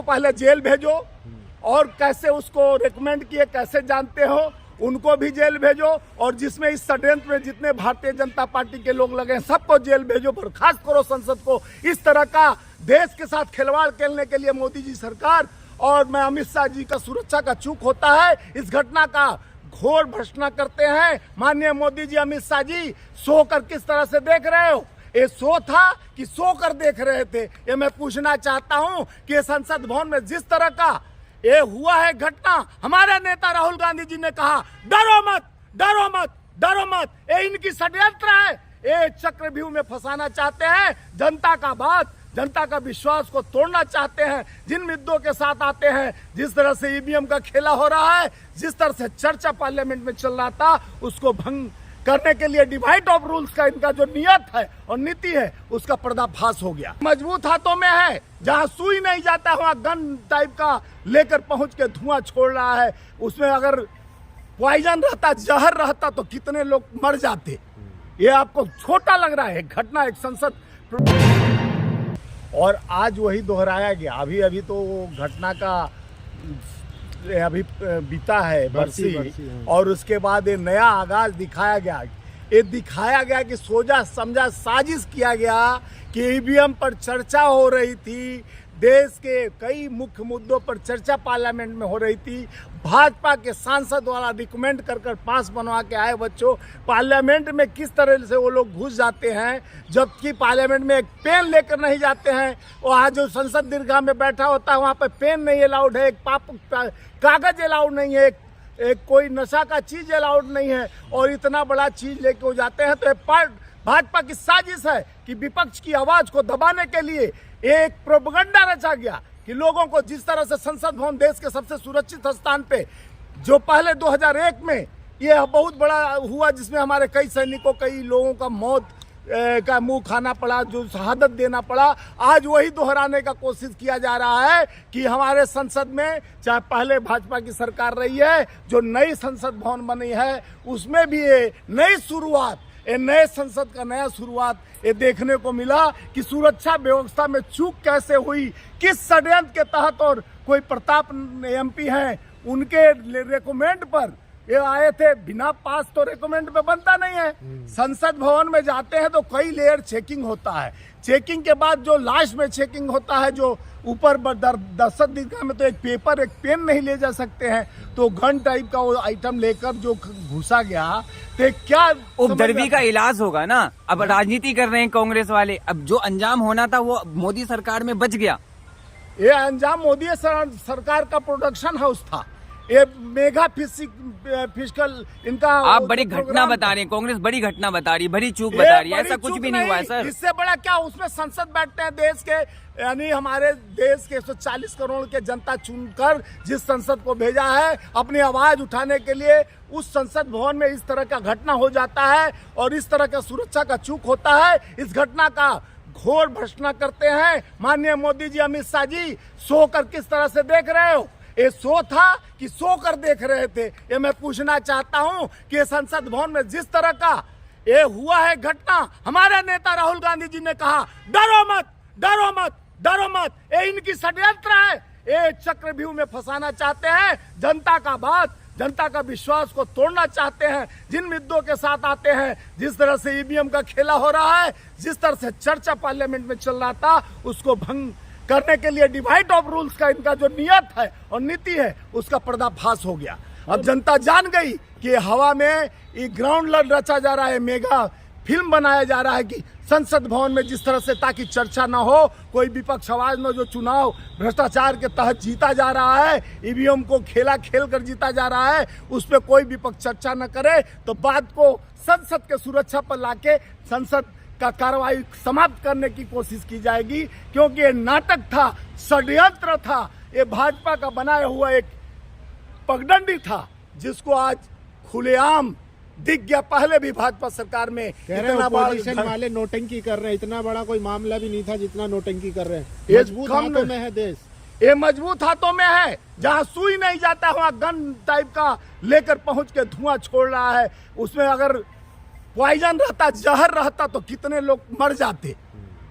पहले जेल भेजो और कैसे उसको रेकमेंड किए कैसे जानते हो उनको भी जेल भेजो, और जिसमें इस षड्यंत्र में जितने भारतीय जनता पार्टी के लोग लगे हैं सबको जेल भेजो, बर्खास्त करो संसद को। इस तरह का देश के साथ खिलवाड़ खेलने के लिए मोदी जी सरकार और मैं अमित शाह जी का सुरक्षा का चूक होता है। इस घटना का घोर भर्त्सना करते हैं माननीय मोदी जी। अमित शाह जी सो कर किस तरह से देख रहे हो? ये सो था कि सो कर देख रहे थे? ये मैं पूछना चाहता हूं कि संसद भवन में जिस तरह का ये हुआ है घटना, हमारे नेता राहुल गांधी जी ने कहा डरो मत, डरो मत, डरो मत, ये इनकी षड्यंत्र है, ये चक्रव्यूह में फंसाना चाहते हैं जनता का बात, जनता का विश्वास को तोड़ना चाहते हैं। जिन मुद्दों के साथ आते हैं, जिस तरह से ईवीएम का खेला हो रहा है, जिस तरह से चर्चा पार्लियामेंट में चल रहा था, उसको भंग करने के लिए डिवाइड ऑफ रूल्स का इनका जो नियत है और नीति है उसका पर्दाफाश हो गया। मजबूत हाथों में है, जहां सुई नहीं जाता वहां गन टाइप का लेकर पहुंच के धुआं छोड़ रहा है। उसमें अगर पॉइजन रहता, जहर रहता तो कितने लोग मर जाते। ये आपको छोटा लग रहा है घटना एक संसद, और आज वही दोहराया गया। अभी तो घटना का अभी बीता है बरसी, और उसके बाद ये नया आगाज दिखाया गया। ये दिखाया गया कि सोचा समझा साजिश किया गया कि ईवीएम पर चर्चा हो रही थी, देश के कई मुख्य मुद्दों पर चर्चा पार्लियामेंट में हो रही थी। भाजपा के सांसद वाला रिकमेंड कर पास बनवा के आए बच्चों। पार्लियामेंट में किस तरह से वो लोग घुस जाते हैं, जबकि पार्लियामेंट में एक पेन लेकर नहीं जाते हैं। वहाँ जो संसद दीर्घा में बैठा होता है वहाँ पर पेन नहीं अलाउड है, एक कागज अलाउड नहीं है, एक कोई नशा का चीज अलाउड नहीं है, और इतना बड़ा चीज लेके वो जाते हैं। तो भाजपा की साजिश है कि विपक्ष की आवाज को दबाने के लिए एक प्रोपेगेंडा रचा गया कि लोगों को जिस तरह से संसद भवन देश के सबसे सुरक्षित स्थान पे, जो पहले 2001 में ये बहुत बड़ा हुआ जिसमें हमारे कई सैनिकों, कई लोगों का मौत का मुंह खाना पड़ा, जो शहादत देना पड़ा, आज वही दोहराने का कोशिश किया जा रहा है कि हमारे संसद में, चाहे पहले भाजपा की सरकार रही है, जो नई संसद भवन बनी है उसमें भी ये नई शुरुआत, ये नए संसद का नया शुरुआत ये देखने को मिला कि सुरक्षा व्यवस्था में चूक कैसे हुई, किस षड्यंत्र के तहत। और कोई प्रताप एमपी हैं, उनके रिकमेंड पर ये आए थे, बिना पास तो रिकमेंड पे बनता नहीं है। संसद भवन में जाते हैं तो कई लेयर चेकिंग होता है, चेकिंग के बाद जो लास्ट में चेकिंग होता है, जो ऊपर दस्तक दीर्घा में तो एक पेपर एक पेन नहीं ले जा सकते हैं, तो गन टाइप का वो आइटम लेकर जो घुसा गया, तो क्या उपद्रवी का इलाज होगा ना। अब राजनीति कर रहे हैं कांग्रेस वाले, अब जो अंजाम होना था वो मोदी सरकार में बच गया। ये अंजाम मोदी सरकार का प्रोडक्शन हाउस था, ये मेगा फिजिकल इनका आप बड़ी घटना बता रहे हैं, कांग्रेस बड़ी घटना बता रही, बड़ी चूक बता रही है, ऐसा कुछ भी नहीं हुआ है सर। इससे बड़ा क्या, उसमें संसद बैठते हैं देश के, यानी हमारे देश के 140 करोड़ के जनता चुनकर जिस संसद को भेजा है अपनी आवाज उठाने के लिए, उस संसद भवन में इस तरह का घटना हो जाता है और इस तरह का सुरक्षा का चूक होता है। इस घटना का घोर भर्त्सना करते हैं माननीय मोदी जी। अमित शाह जी सो कर किस तरह से देख रहे हो? ये सो था कि सो कर देख रहे थे? ये मैं पूछना चाहता हूं कि संसद भवन में जिस तरह का ये हुआ है घटना, हमारे नेता राहुल गांधी जी ने कहा डरो मत, डरो मत, डरो मत, ये इनकी षड्यंत्र है, ये चक्रव्यूह में फंसाना चाहते हैं जनता का बात, जनता का विश्वास को तोड़ना चाहते हैं। जिन मुद्दों के साथ आते हैं, जिस तरह से ईवीएम का खेला हो रहा है, जिस तरह से चर्चा पार्लियामेंट में चल रहा था, उसको भंग करने के लिए डिवाइड ऑफ रूल्स का इनका जो नियत है और नीति है उसका पर्दाफाश हो गया। अब जनता जान गई कि हवा में ये ग्राउंड रचा जा रहा है, मेगा फिल्म बनाया जा रहा है कि संसद भवन में जिस तरह से, ताकि चर्चा न हो, कोई विपक्ष आवाज न, जो चुनाव भ्रष्टाचार के तहत जीता जा रहा है, ईवीएम को खेल कर जीता जा रहा है, उस पर कोई विपक्ष चर्चा न करे, तो बात को संसद के सुरक्षा पर लाके संसद का कार्रवाई समाप्त करने की कोशिश की जाएगी, क्योंकि ये नाटक था, षड्यंत्र था, ये भाजपा का बनाया हुआ एक पगडंडी था, जिसको आज खुलेआम दिख गया। पहले भी भाजपा सरकार में इतना वाले नोटंकी कर रहे हैं, इतना बड़ा कोई मामला भी नहीं था जितना नोटंकी कर रहे हैं। मजबूत हाथों में है देश, ये मजबूत हाथों में है, जहां सुई नहीं जाता वहां गन टाइप का लेकर पहुंच के धुआं छोड़ रहा है। उसमें अगर पॉइजन रहता, जहर रहता तो कितने लोग मर जाते।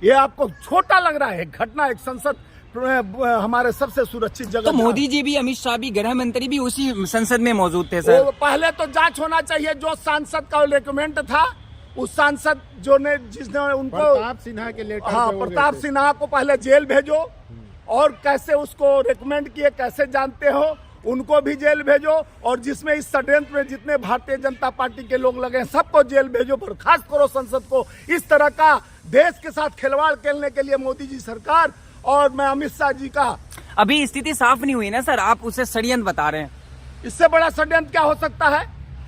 ये आपको छोटा लग रहा है घटना एक संसद हमारे सबसे सुरक्षित जगह। तो मोदी जी भी, अमित शाह भी, गृह मंत्री भी उसी संसद में मौजूद थे सर। वो पहले तो जांच होना चाहिए, जो सांसद का रिकमेंड था, उस सांसद जिसने उनको प्रताप सिन्हा के लेटर हाँ, पे वो प्रताप गए थे। सिन्हा को पहले जेल भेजो, और कैसे उसको रिकमेंड किए कैसे जानते हो, उनको भी जेल भेजो, और जिसमें इस षड्यंत्र में जितने भारतीय जनता पार्टी के लोग लगे हैं सबको जेल भेजो, बर्खास्त करो संसद को। इस तरह का देश के साथ खिलवाड़ खेलने के लिए मोदी जी सरकार और मैं अमित शाह जी का, अभी स्थिति साफ नहीं हुई ना सर, आप उसे षड्यंत्र बता रहे हैं। इससे बड़ा षड्यंत्र क्या हो सकता है।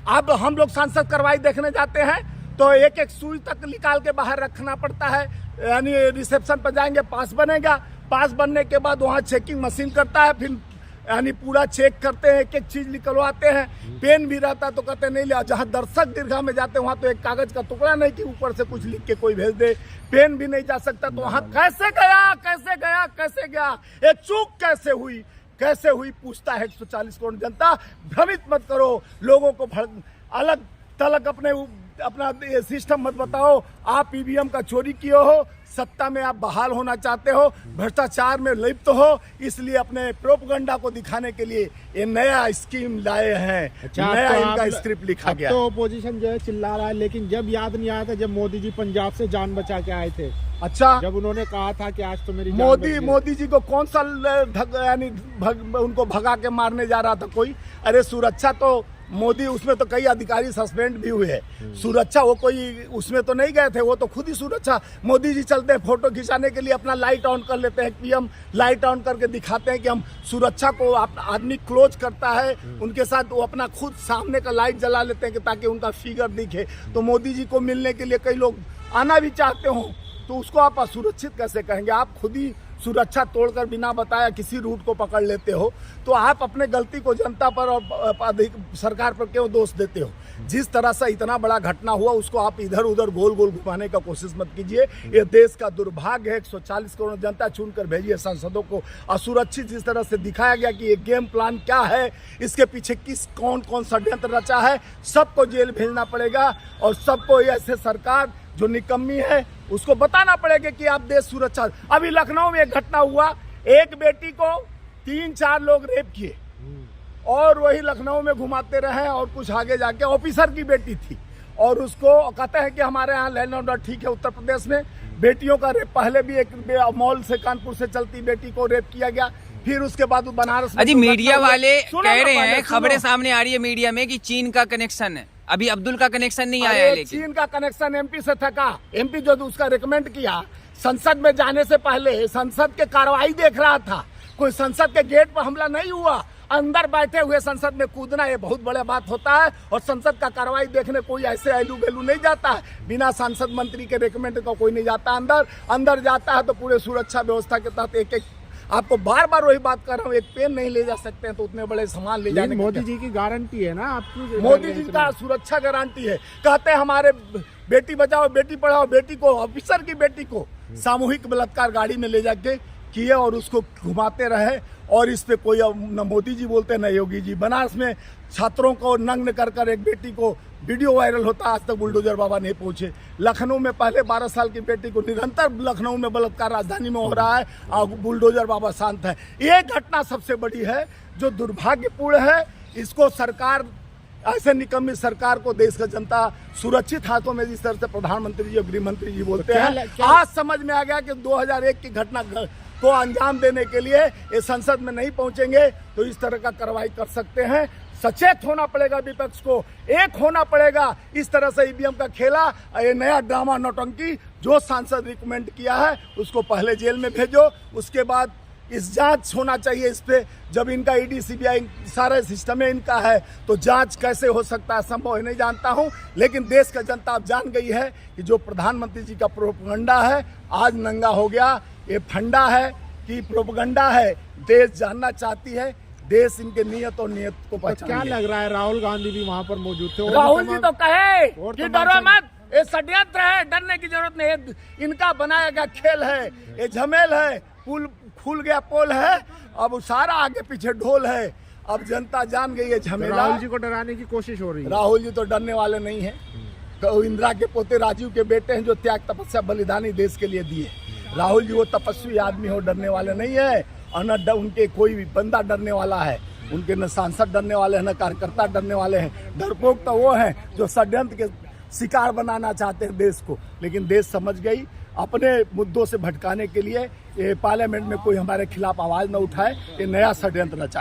अब हम लोग सांसद कार्रवाई देखने जाते हैं तो एक एक सुई तक निकाल के बाहर रखना पड़ता है, यानी रिसेप्शन पर जाएंगे, पास बनेगा, पास बनने के बाद वहाँ चेकिंग मशीन करता है, फिर यानी पूरा चेक करते हैं, एक एक चीज निकलवाते हैं। पेन भी रहता तो कहते नहीं ले, जहाँ दर्शक दीर्घा में जाते हैं वहाँ तो एक कागज का टुकड़ा नहीं कि ऊपर से कुछ लिख के कोई भेज दे, पेन भी नहीं जा सकता, तो वहाँ कैसे गया कैसे गया कैसे गया, ये चूक कैसे हुई पूछता है 140 करोड़ जनता। भ्रमित मत करो लोगों को, अलग तलक अपना सिस्टम मत बताओ। आप ईवीएम का चोरी किए हो, सत्ता में आप बहाल होना चाहते हो, भ्रष्टाचार में लिप्त हो, इसलिए अपने प्रोपगंडा को दिखाने के लिए ये नया स्कीम लाए हैं। अच्छा, नया तो इनका आप- स्क्रिप्ट लिखा अब गया। तो ओपोजिशन जो है चिल्ला रहा है, लेकिन जब याद नहीं आया था जब मोदी जी पंजाब से जान बचा के आए थे, अच्छा, जब उन्होंने कहा था कि आज तो मेरी जान बच गई। मोदी जी को कौन सा यानी उनको भगा के मारने जा रहा था कोई? अरे सुरक्षा तो मोदी, उसमें तो कई अधिकारी सस्पेंड भी हुए हैं। सुरक्षा वो कोई उसमें तो नहीं गए थे, वो तो खुद ही सुरक्षा। मोदी जी चलते हैं फोटो खिंचाने के लिए, अपना लाइट ऑन कर लेते हैं, पीएम लाइट ऑन करके दिखाते हैं कि हम सुरक्षा को, आदमी क्लोज करता है उनके साथ, वो अपना खुद सामने का लाइट जला लेते हैं कि ताकि उनका फिगर दिखे। तो मोदी जी को मिलने के लिए कई लोग आना भी चाहते हो, तो उसको आप असुरक्षित कैसे कहेंगे? आप खुद ही सुरक्षा तोड़कर बिना बताया किसी रूट को पकड़ लेते हो, तो आप अपने गलती को जनता पर और अधिक सरकार पर क्यों दोष देते हो? जिस तरह से इतना बड़ा घटना हुआ उसको आप इधर उधर गोल गोल घुमाने का कोशिश मत कीजिए। ये देश का दुर्भाग्य है। 140 करोड़ जनता चुनकर भेजिए सांसदों को असुरक्षित जिस तरह से दिखाया गया कि ये गेम प्लान क्या है, इसके पीछे कौन षड्यंत्र रचा है, सबको जेल भेजना पड़ेगा, और सबको ऐसे सरकार जो निकम्मी है उसको बताना पड़ेगा कि आप देश सुरक्षा। अभी लखनऊ में एक घटना हुआ, एक बेटी को 3-4 लोग रेप किए और वही लखनऊ में घुमाते रहे, और कुछ आगे जाके ऑफिसर की बेटी थी, और उसको कहते हैं कि हमारे यहाँ लैंड ऑर्डर ठीक है। उत्तर प्रदेश में बेटियों का रेप, पहले भी एक मॉल से कानपुर से चलती बेटी को रेप किया गया, फिर उसके बाद बनारस में। अजी मीडिया वाले सुनो कह ना रहे पहले, हैं, खबरें सुनो। सामने आ रही है मीडिया में कि चीन का कनेक्शन है, अभी अब्दुल का कनेक्शन नहीं आया है। अरे लेकिन चीन का कनेक्शन एमपी से था का? एमपी जो उसका रिकमेंड किया, संसद में जाने से पहले संसद के कार्रवाई देख रहा था, कोई संसद के गेट पर हमला नहीं हुआ। अंदर बैठे हुए संसद में कूदना ये बहुत बड़ा बात होता है, और संसद का कार्रवाई देखने कोई ऐसे आलू बेलू नहीं जाता है। बिना सांसद मंत्री के रिकमेंड का कोई नहीं जाता अंदर जाता है तो पूरे सुरक्षा व्यवस्था के तहत एक एक, आपको बार बार वही बात कर रहा हूँ, एक पेन नहीं ले जा सकते हैं तो उतने बड़े सामान ले जाने। मोदी जी की गारंटी है ना आपकी, मोदी जी का सुरक्षा गारंटी है। कहते हैं हमारे बेटी बचाओ बेटी पढ़ाओ, बेटी को, ऑफिसर की बेटी को सामूहिक बलात्कार गाड़ी में ले जाके किए और उसको घुमाते रहे, और इस पे कोई न मोदी जी बोलते न योगी जी। बनारस में छात्रों को नग्न कर एक बेटी को वीडियो वायरल होता, आज तक बुलडोजर बाबा नहीं पहुंचे। लखनऊ में पहले 12 साल की बेटी को निरंतर लखनऊ में बलात्कार राजधानी में हो रहा है, और बुलडोजर बाबा शांत है। ये घटना सबसे बड़ी है जो दुर्भाग्यपूर्ण है। इसको सरकार, ऐसे निकम्मी सरकार को देश का जनता सुरक्षित हाथों में, जिस तरह से प्रधानमंत्री जी और गृह मंत्री जी बोलते हैं, आज समझ में आ गया कि 2001 की घटना को अंजाम देने के लिए ये संसद में नहीं पहुंचेंगे तो इस तरह का कार्रवाई कर सकते हैं। सचेत होना पड़ेगा, विपक्ष को एक होना पड़ेगा। इस तरह से ईवीएम का खेला, ये नया ड्रामा नौटंकी, जो सांसद रिकमेंड किया है उसको पहले जेल में भेजो, उसके बाद इस जांच होना चाहिए इस पे। जब इनका ईडी सीबीआई सारा सिस्टम है इनका है, तो जांच कैसे हो सकता है? संभव है नहीं जानता हूं, लेकिन देश का जनता अब जान गई है कि जो प्रधानमंत्री जी का प्रोपगंडा है आज नंगा हो गया। ये फंडा है कि प्रोपगंडा है, देश जानना चाहती है, देश इनके नियत और नियत को पहचान। क्या लग रहा है राहुल गांधी भी वहाँ पर मौजूद थे? राहुल जी तो कहे और कि तमाम डरो मत, ये षड्यंत्र है, डरने की जरूरत नहीं है, इनका बनाया गया खेल है, ये झमेल है, पुल खुल गया पोल है, अब सारा आगे पीछे ढोल है। अब जनता जान गई है झमेला। राहुल जी को डराने की कोशिश हो रही है। राहुल जी तो डरने वाले नहीं है। तो इंदिरा के पोते राजीव के बेटे हैं जो त्याग तपस्या बलिदानी देश के लिए दिए। राहुल जी वो तपस्वी आदमी हो, डरने वाले नहीं है, और न उनके कोई भी बंदा डरने वाला है, उनके न सांसद डरने वाले हैं, न कार्यकर्ता डरने वाले हैं। डरपोक तो वो हैं जो षड्यंत्र के शिकार बनाना चाहते हैं देश को। लेकिन देश समझ गई, अपने मुद्दों से भटकाने के लिए ये पार्लियामेंट में कोई हमारे खिलाफ आवाज न उठाए, ये नया षड्यंत्र रचा।